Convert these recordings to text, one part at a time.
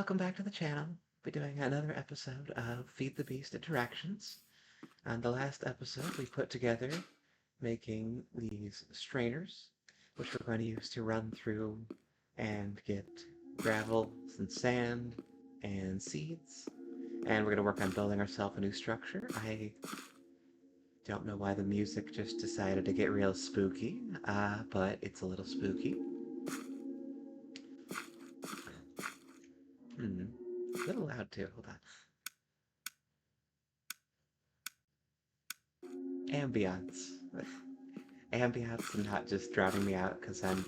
Welcome back to the channel. We'll be doing another episode of Feed the Beast Interactions. On the last episode, we put together making these strainers, which we're going to use to run through and get gravel and sand and seeds. And we're going to work on building ourselves a new structure. I don't know why the music just decided to get real spooky, but it's a little spooky. A little loud too, hold on. Ambiance. Ambiance and not just drowning me out because I'm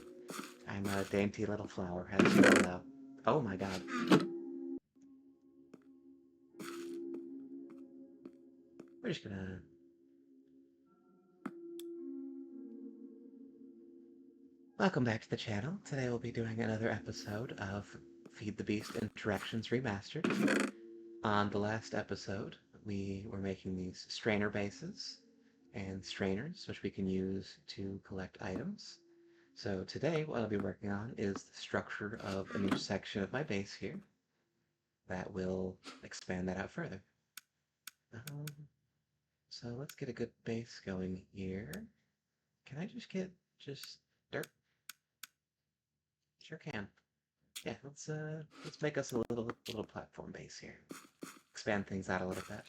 a dainty little flower, as you all know. Oh my god. We're just gonna... Welcome back to the channel. Today we'll be doing another episode of Feed the Beast Interactions Remastered. On the last episode, we were making these strainer bases and strainers, which we can use to collect items. So today, what I'll be working on is the structure of a new section of my base here that will expand that out further. So let's get a good base going here. Can I just get dirt? Sure can. Yeah, let's make us a little platform base here. Expand things out a little bit.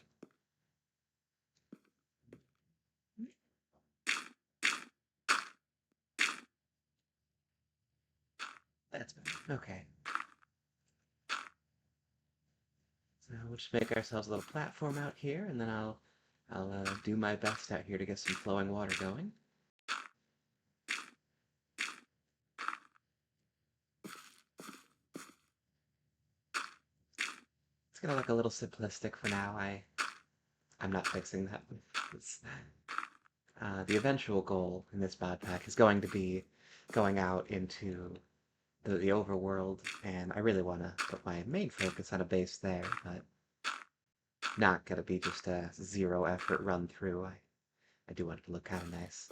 That's better. Okay. So we'll just make ourselves a little platform out here, and then I'll do my best out here to get some flowing water going. It's gonna look a little simplistic for now. I'm not fixing that. The eventual goal in this modpack is going to be going out into the overworld, and I really want to put my main focus on a base there, but not gonna be just a zero effort run through. I do want it to look kind of nice.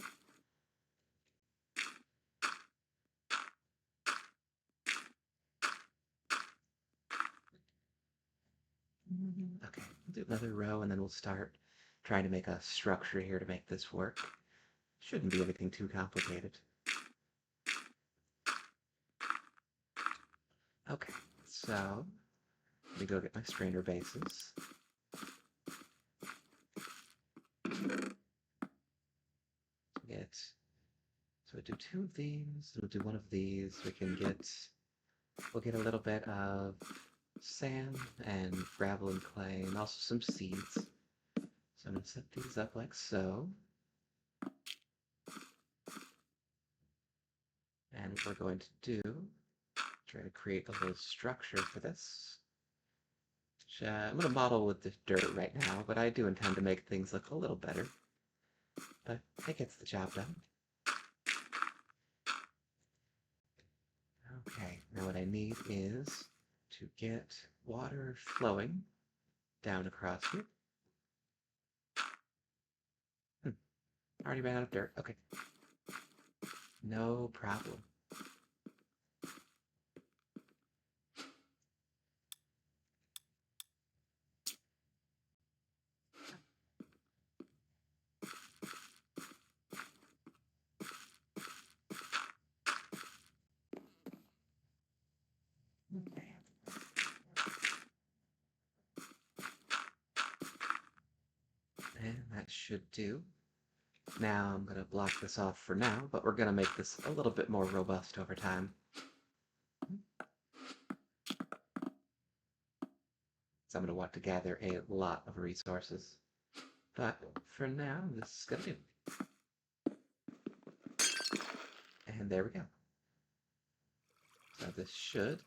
Okay, we'll do another row and then we'll start trying to make a structure here to make this work. Shouldn't be anything too complicated. Okay, so let me go get my strainer bases. So we'll do two of these, we'll do one of these. We'll get a little bit of sand and gravel and clay and also some seeds. So I'm going to set these up like so. And what we're going to do, try to create a little structure for this. Which, I'm going to model with the dirt right now, but I do intend to make things look a little better. But it gets the job done. Okay, now what I need is to get water flowing down across here. Already ran out of dirt. Okay. No problem. Okay. And that should do. Now I'm going to block this off for now, but we're going to make this a little bit more robust over time. So I'm going to want to gather a lot of resources. But for now, this is going to do. And there we go. So this should,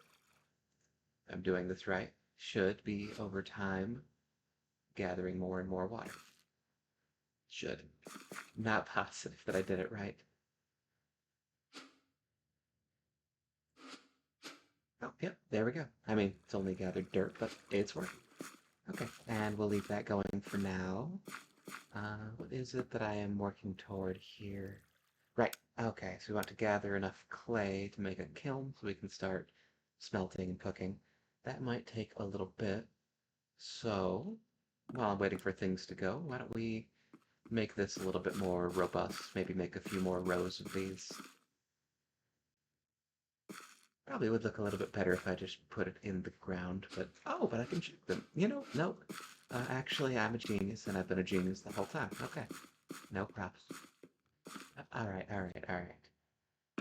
if I'm doing this right, should be over time gathering more and more water. Should. Not positive that I did it right. Oh, yep, there we go. I mean, it's only gathered dirt, but it's working. Okay, and we'll leave that going for now. What is it that I am working toward here? Right, okay, so we want to gather enough clay to make a kiln so we can start smelting and cooking. that might take a little bit. So, while I'm waiting for things to go, why don't we make this a little bit more robust? Maybe make a few more rows of these. Probably would look a little bit better if I just put it in the ground, but oh, but I can check them. No. Actually, I'm a genius, and I've been a genius the whole time. Okay, no props. All right, all right, all right.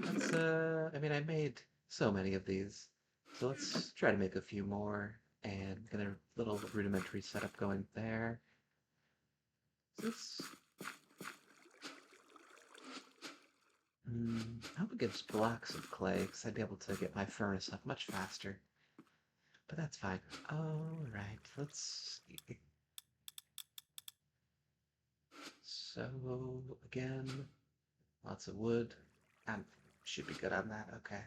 Let's, I mean, I made so many of these, so let's try to make a few more and get a little rudimentary setup going there. This, I hope it gives blocks of clay, because I'd be able to get my furnace up much faster. But that's fine. All right, let's see. So, again, lots of wood. I should be good on that, okay.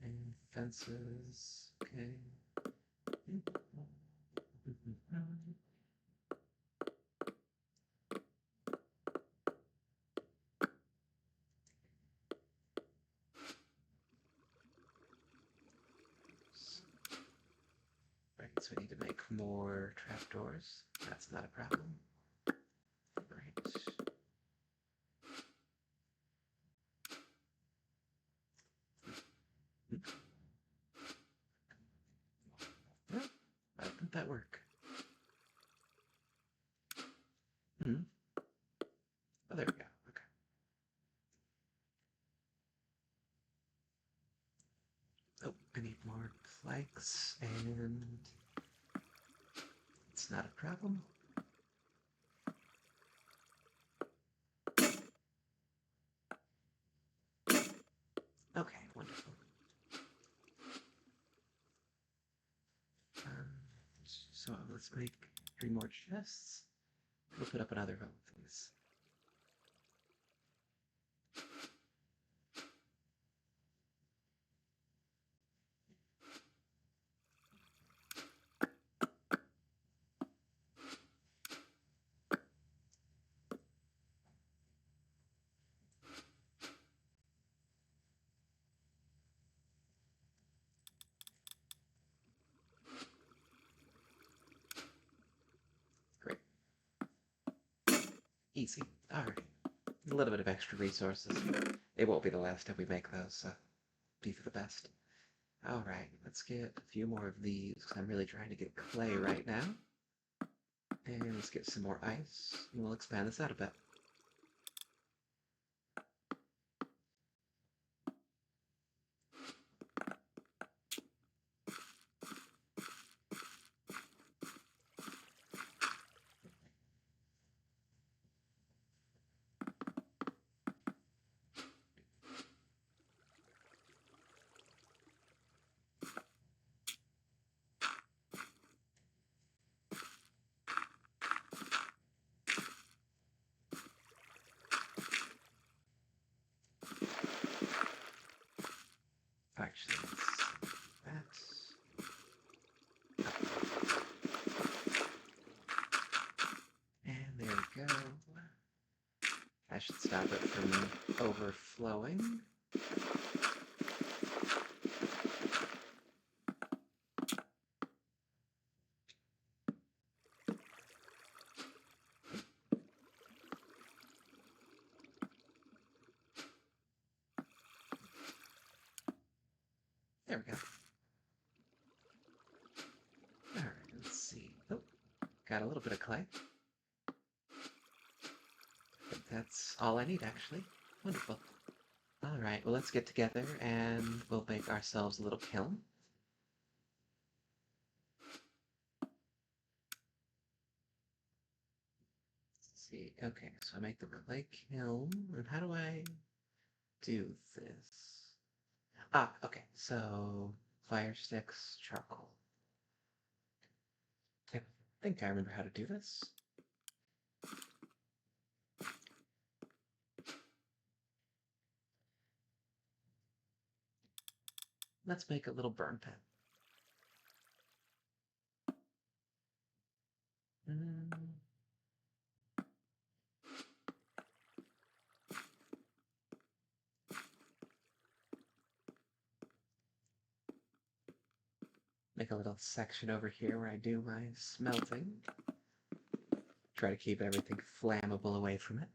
And fences, okay. Right, so we need to make more trapdoors. That's not a problem. Right. Yeah, why didn't that work? Hmm. Oh, there we go. Okay. Oh, I need more planks, and it's not a problem. Okay, wonderful. Um, so let's make 3 more chests. We'll put up another row of these. Great. Easy. Alright. A little bit of extra resources. It won't be the last time we make those, so be for the best. Alright, let's get a few more of these, because I'm really trying to get clay right now. And let's get some more ice, and we'll expand this out a bit. Actually, let's that. And there we go. I should stop it from overflowing. There we go. Alright, let's see. Oh, got a little bit of clay. I think that's all I need, actually. Wonderful. Alright, well, let's get together and we'll make ourselves a little kiln. Let's see, okay, so I make the clay kiln, and how do I do this? Ah, okay, so fire sticks, charcoal. I think I remember how to do this. let's make a little burn pit. Make a little section over here where I do my smelting. Try to keep everything flammable away from it.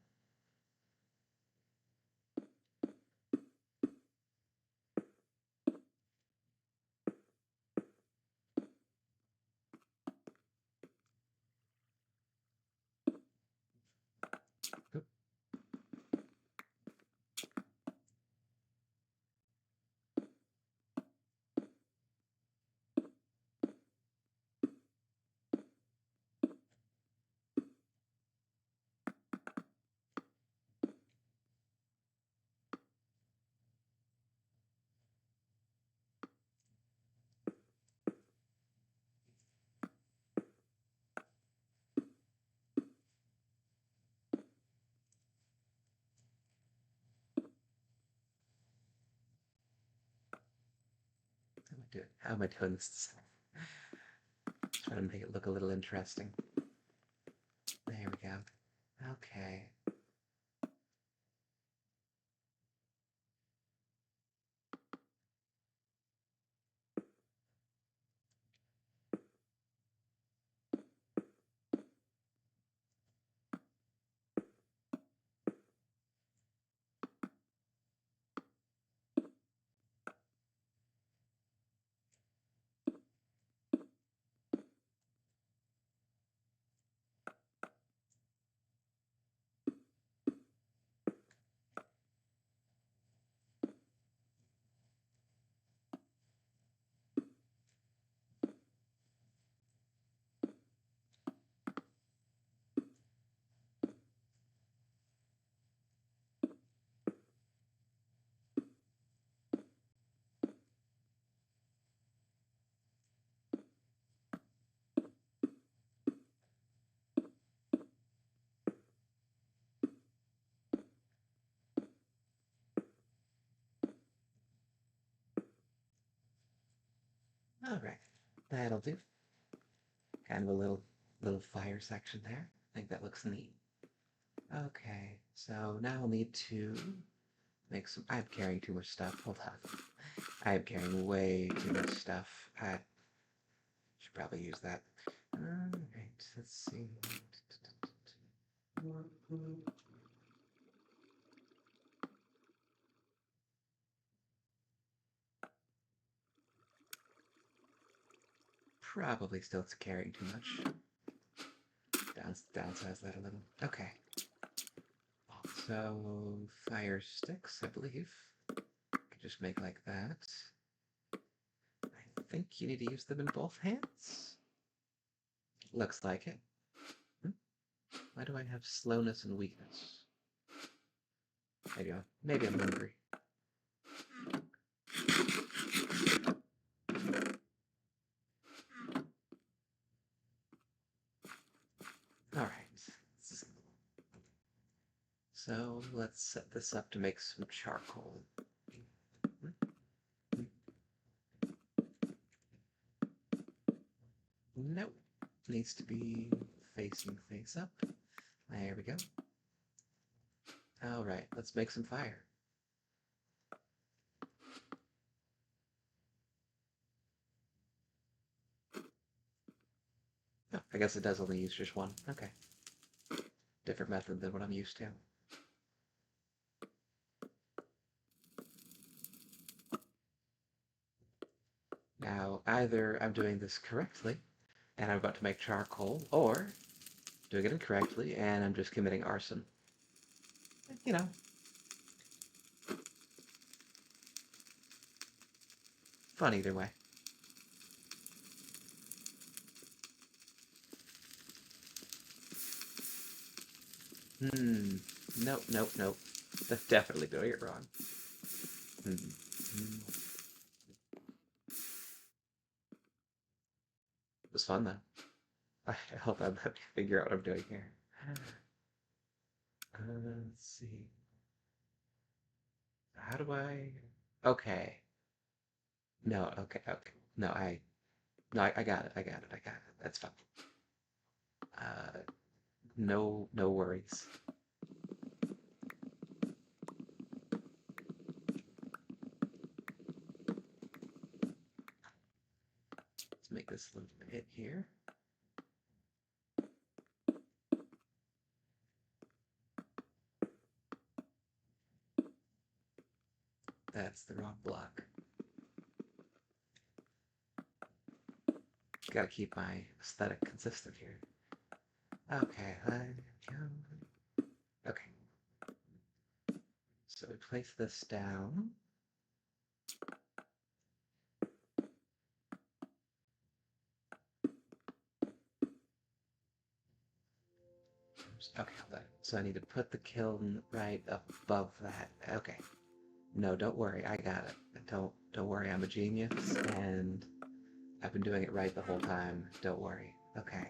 How am I doing this? Trying to make it look a little interesting. There we go. Okay. All right, that'll do. Kind of a little fire section there. I think that looks neat. Okay, so now I'll need to make some. I'm carrying too much stuff. Hold on. I'm carrying way too much stuff. I should probably use that. Alright, let's see. Probably still carrying too much. Downsize that a little. Okay. So, fire sticks, I believe. Could just make like that. I think you need to use them in both hands. Looks like it. Why do I have slowness and weakness? Maybe I'm hungry. Alright. So let's set this up to make some charcoal. Nope. Needs to be facing face up. There we go. Alright, let's make some fire. Oh, I guess it does only use just one. Okay. Different method than what I'm used to. Now, either I'm doing this correctly, and I'm about to make charcoal, or doing it incorrectly, and I'm just committing arson. You know. Fun either way. Nope, nope, nope. That's definitely doing it wrong. It was fun, though. I hope I'm able to figure out what I'm doing here. Let's see. How do I... Okay. No, okay, okay. No, I got it, I got it, I got it. That's fine. Uh, no worries. Let's make this little pit here. That's the wrong block. Gotta keep my aesthetic consistent here. Okay, okay. So we place this down. Okay, hold on. So I need to put the kiln right up above that. Okay. No, don't worry, I got it. Don't worry, I'm a genius, and I've been doing it right the whole time. Don't worry. Okay.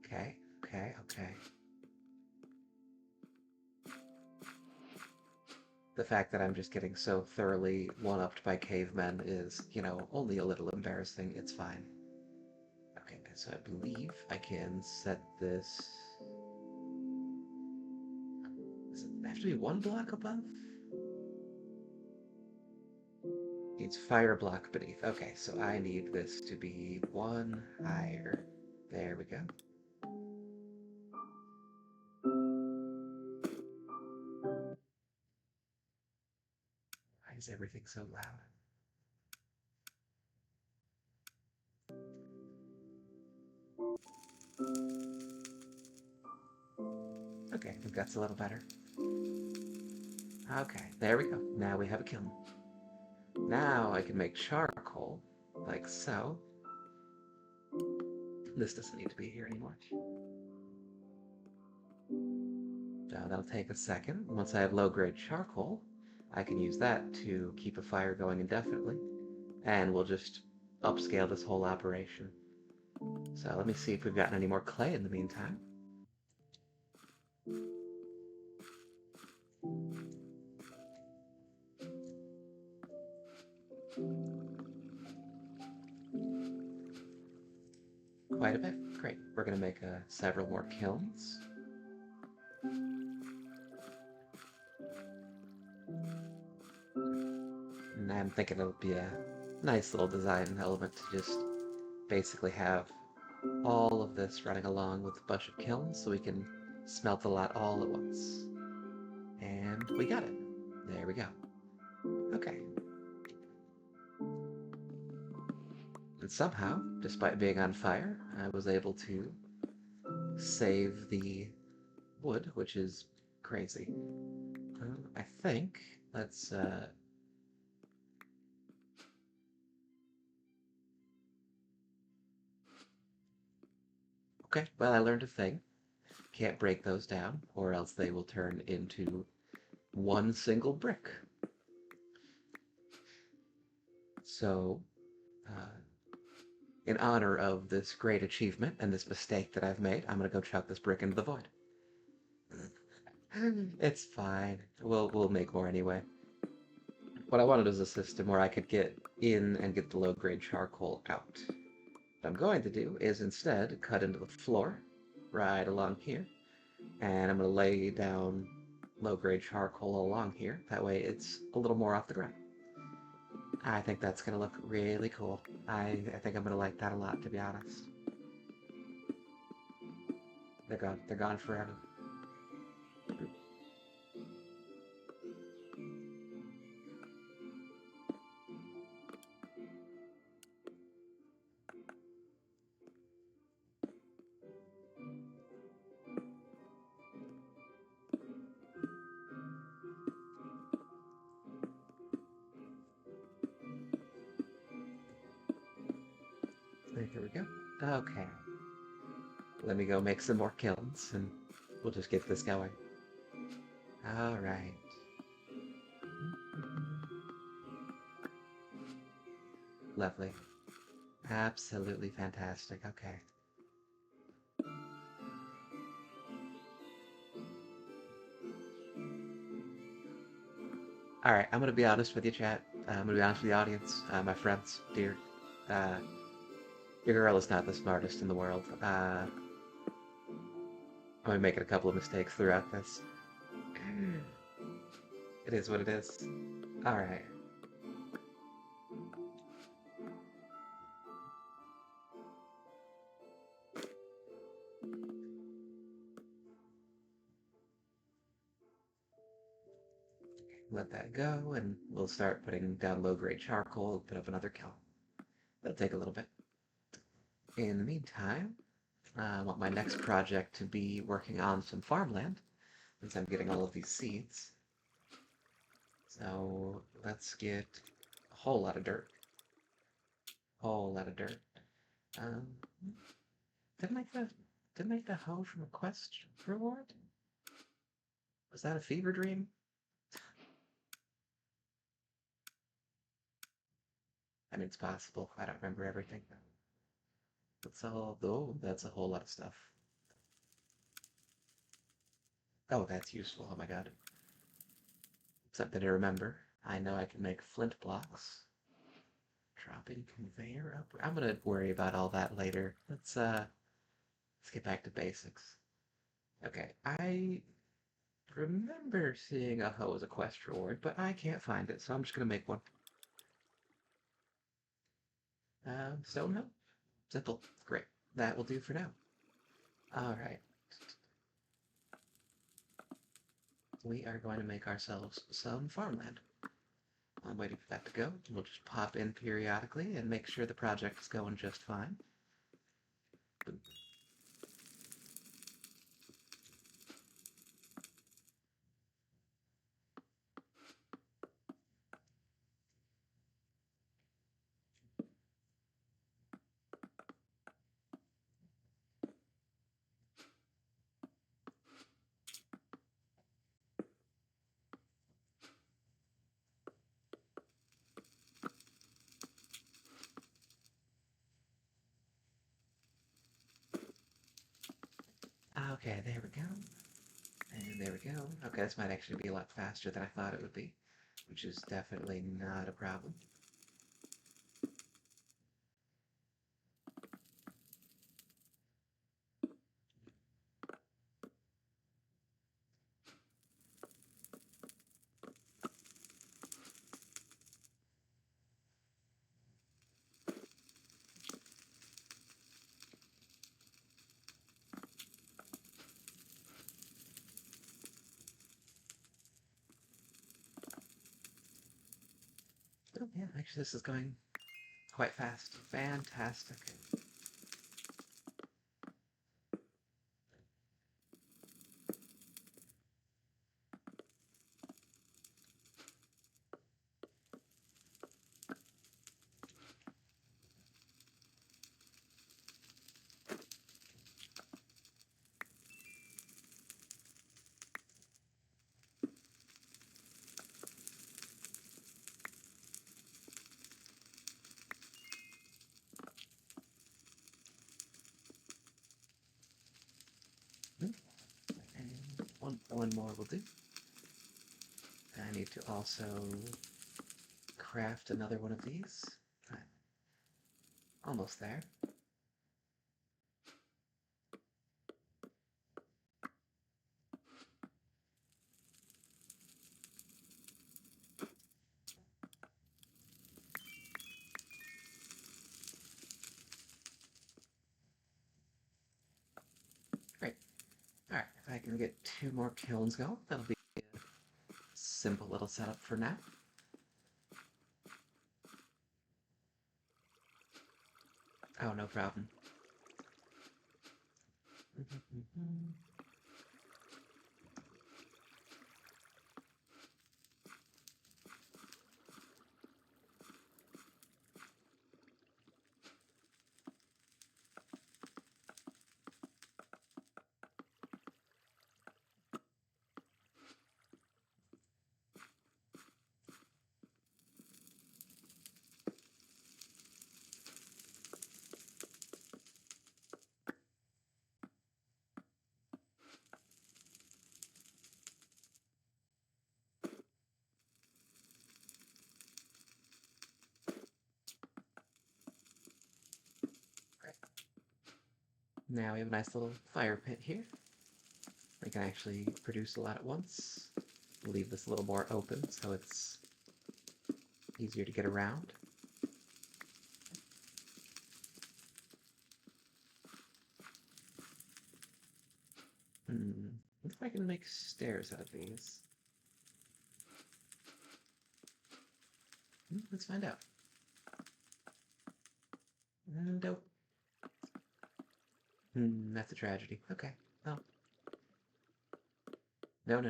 Okay, okay, okay. The fact that I'm just getting so thoroughly one-upped by cavemen is, you know, only a little embarrassing. It's fine. Okay, so I believe I can set this... Does it have to be one block above? Needs fire block beneath. Okay, so I need this to be one higher. There we go. Why is everything so loud? Okay, I think that's a little better. Okay, there we go. Now we have a kiln. Now I can make charcoal, like so. This doesn't need to be here anymore. Now that'll take a second. Once I have low-grade charcoal, I can use that to keep a fire going indefinitely, and we'll just upscale this whole operation. So let me see if we've gotten any more clay in the meantime. Quite a bit. Great. We're going to make several more kilns. And I'm thinking it'll be a nice little design element to just basically have all of this running along with a bunch of kilns so we can smelt a lot all at once. And we got it. There we go. Okay. And somehow, despite being on fire, I was able to save the wood, which is crazy. I think let's okay, well, I learned a thing. Can't break those down, or else they will turn into one single brick. So, in honor of this great achievement and this mistake that I've made, I'm gonna go chuck this brick into the void. It's fine. We'll make more anyway. What I wanted was a system where I could get in and get the low-grade charcoal out. What I'm going to do is instead cut into the floor right along here, and I'm going to lay down low-grade charcoal along here. That way it's a little more off the ground. I think that's going to look really cool. I think I'm going to like that a lot, to be honest. They're gone. They're gone forever. Here we go. Okay. Let me go make some more kilns, and we'll just get this going. All right. Lovely. Absolutely fantastic. Okay. Alright, I'm gonna be honest with you, chat. I'm gonna be honest with the audience, my friends, dear. Uh, your girl is not the smartest in the world. I'm gonna be making a couple of mistakes throughout this. It is what it is. Alright. Let that go, and we'll start putting down low-grade charcoal, put up another kiln. That'll take a little bit. In the meantime, I want my next project to be working on some farmland, since I'm getting all of these seeds. So let's get a whole lot of dirt. Whole lot of dirt. Um, didn't I get a hoe from a quest reward? Was that a fever dream? I mean, it's possible. I don't remember everything. That's all. Oh, that's a whole lot of stuff. Oh, that's useful. Oh my god. Something to remember. I know I can make flint blocks. Dropping conveyor up. I'm gonna worry about all that later. Let's get back to basics. Okay, I remember seeing a hoe as a quest reward, but I can't find it, so I'm just gonna make one. Stone hoe? Simple. Great. That will do for now. Alright. We are going to make ourselves some farmland. I'm waiting for that to go. We'll just pop in periodically and make sure the project is going just fine. Okay, there we go. And there we go. Okay, this might actually be a lot faster than I thought it would be, which is definitely not a problem. Oh yeah, actually this is going quite fast. Fantastic. And one more will do. I need to also craft another one of these. Almost there. Great. Alright, if I can get 2 more kilns going, that'll be a simple little setup for now. Oh, no problem. Now we have a nice little fire pit here. We can actually produce a lot at once. Leave this a little more open so it's easier to get around. What if I can make stairs out of these? Let's find out. Nope. That's a tragedy. Okay. Well. No.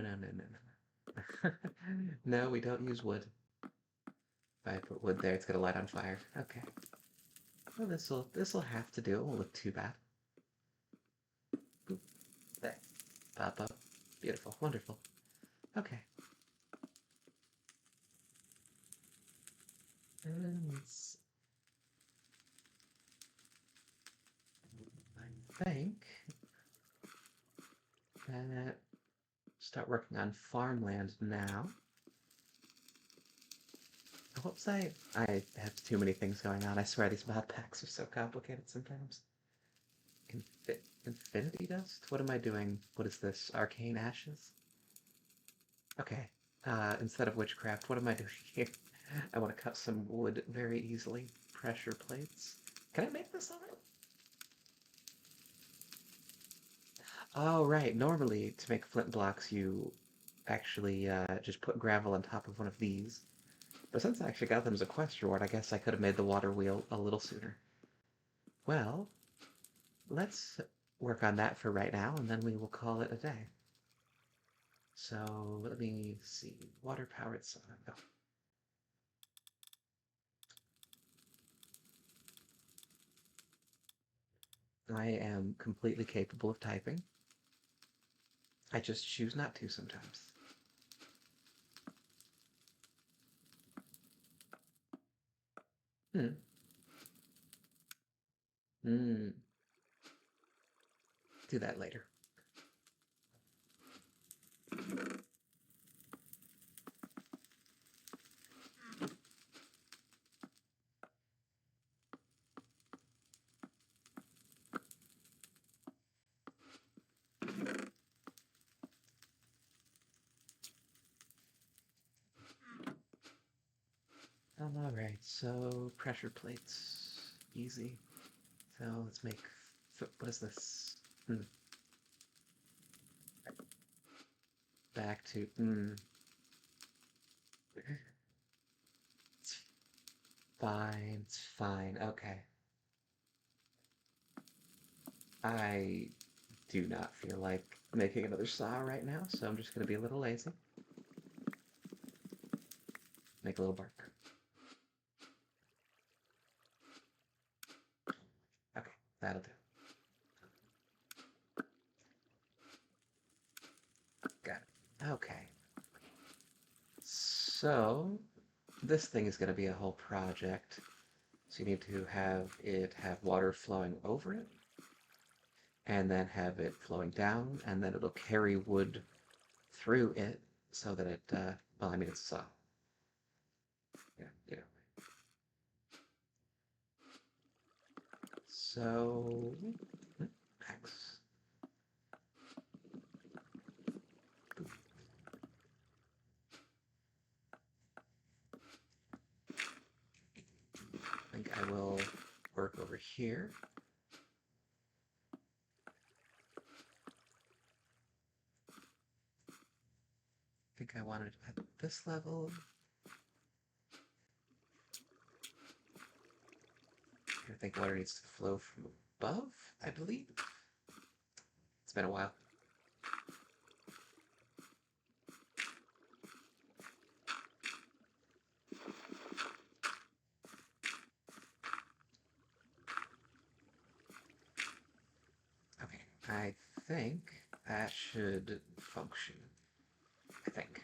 No, we don't use wood. If I put wood there, it's gonna light on fire. Okay. Well, this'll have to do. It won't look too bad. Boop. There. Pop up. Beautiful. Wonderful. Okay. And I think that start working on farmland now. Whoops, I have too many things going on. I swear these mod packs are so complicated sometimes. Infinity dust? What am I doing? What is this? Arcane ashes? Okay. Instead of witchcraft, what am I doing here? I want to cut some wood very easily. Pressure plates. Can I make this already? Oh, right. Normally, to make flint blocks, you actually just put gravel on top of one of these. But since I actually got them as a quest reward, I guess I could have made the water wheel a little sooner. Well, let's work on that for right now, and then we will call it a day. So, let me see. Water-powered sauna. Oh. I am completely capable of typing. I just choose not to sometimes. Do that later. Alright, so pressure plates. Easy. So let's make... What is this? Back to... It's fine, it's fine. Okay. I do not feel like making another saw right now, so I'm just going to be a little lazy. Make a little bark. Okay, that'll do. Got it. Okay. So, this thing is going to be a whole project. So you need to have it have water flowing over it, and then have it flowing down, and then it'll carry wood through it so that it, well, I mean, it's a saw. Yeah, you know. So, X. I think I will work over here. I think I wanted it at this level. I think water needs to flow from above, I believe. It's been a while. Okay, I think that should function. I think.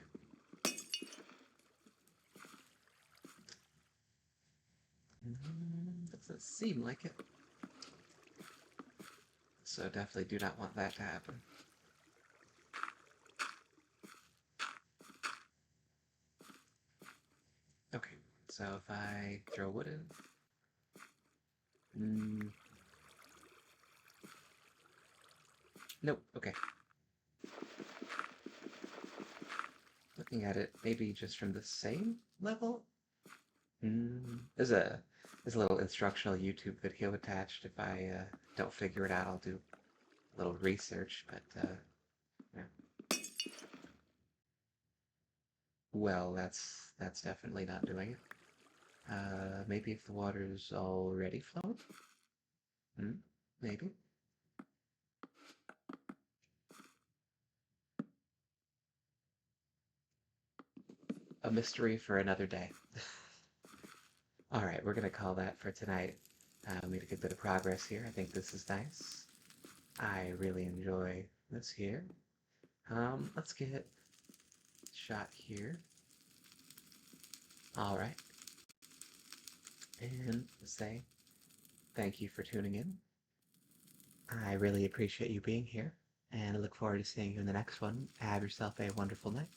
Doesn't seem like it. So definitely do not want that to happen. Okay, so if I throw wood in... Nope. Okay. Looking at it, maybe just from the same level? There's a little instructional YouTube video attached. If I don't figure it out, I'll do a little research, but yeah. Well, that's definitely not doing it. Maybe if the water's already flowing? Hmm? Maybe. A mystery for another day. Alright, we're gonna call that for tonight. Made a good bit of progress here. I think this is nice. I really enjoy this here. Let's get a shot here. Alright. And say thank you for tuning in. I really appreciate you being here, and I look forward to seeing you in the next one. Have yourself a wonderful night.